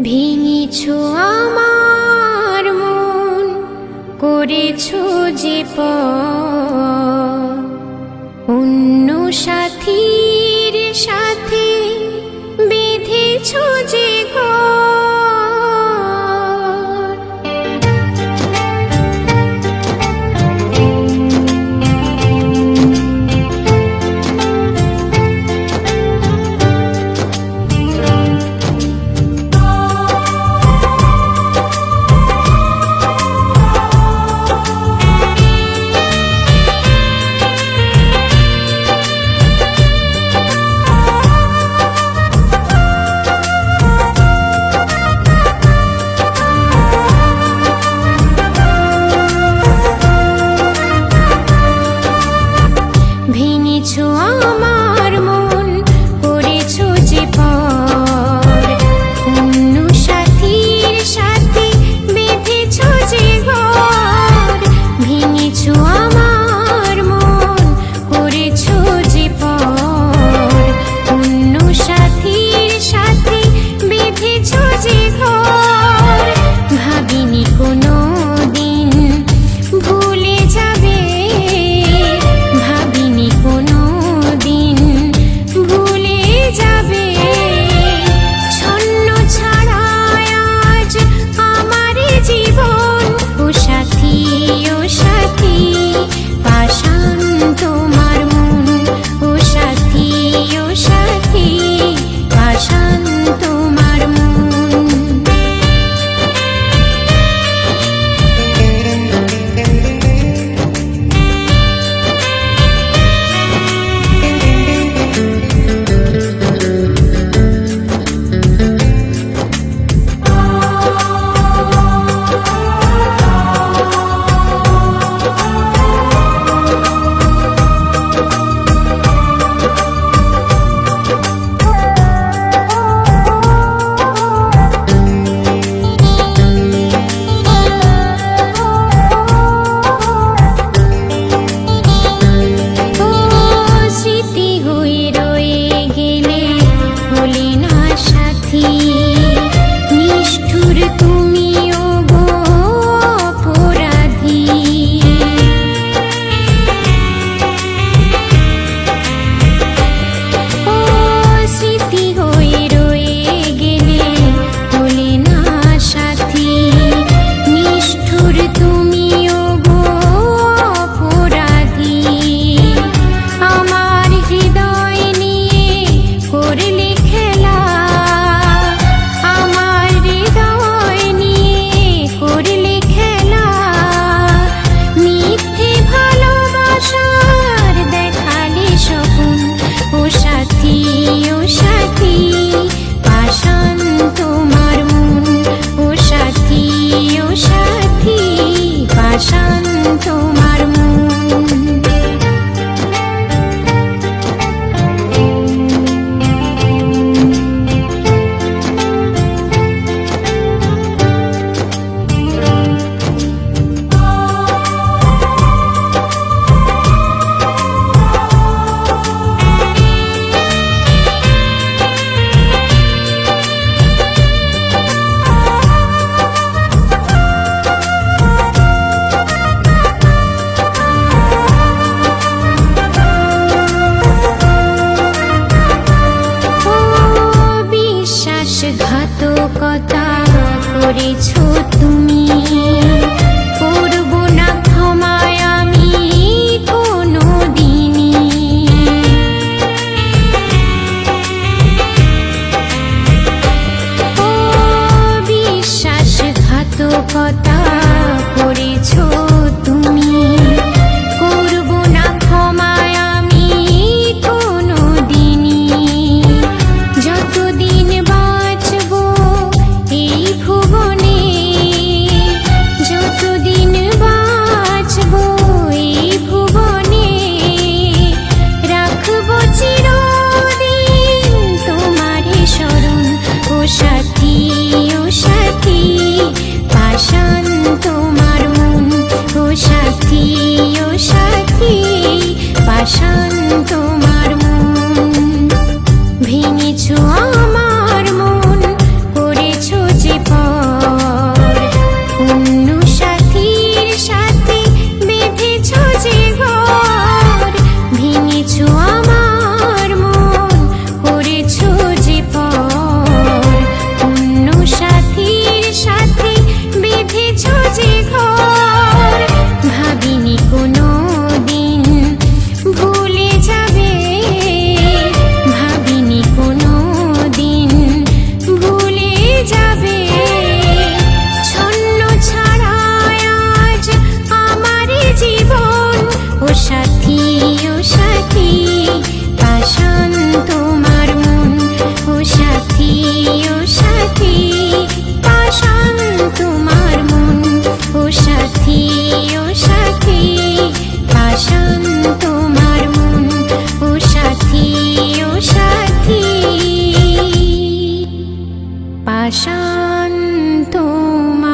ভেঙেছো আমার মন, করেছো যে অন্য সাথীর সাথে বেঁধেছো যে ঘর। ভেঙেছো আমার মন, করেছো যে অন্য সাথীর সাথে বেঁধেছো যে ঘর। ভেঙেছো আমার মন, করেছো যে অন্য সাথীর সাথে বেঁধেছো যে ঘর। ভাবিনি কোনো দিন ভুলে যাবে, কোনো দিন ভুলে যাবে। ছন্ন ছাড়ায় আজ আমার জীবন। ও সাথী, ও সাথী, পাষাণ তোমার মন। ও সাথী, ও সাথী, পাষাণ তোমার মন। নিষ্ঠুর তুমিও গো অপরাধী। ও স্মৃতি হয়ে রয়ে গেলে হলে না সাথী। নিষ্ঠুর তুমিও গো অপরাধী। আমার হৃদয় নিয়ে করলে খেলা, করলে খেলা। মিথ্যে ভালোবাসার দেখালে স্বপ্ন। ও সাথী, ও সাথী, পাষাণ তোমার মন। ও সাথী, ও সাথী, পাষাণ তোমার মন। ঘাতকতা করেছো তুমি, করব না ক্ষমায় আমি কোনো দিনই। ও বিশ্বাসঘাতকতা করেছো তুমি, করব না ক্ষমায় আমি কোনো দিনই। যতদিন বাঁচবো এই ভুবনে পাষাণ তোমার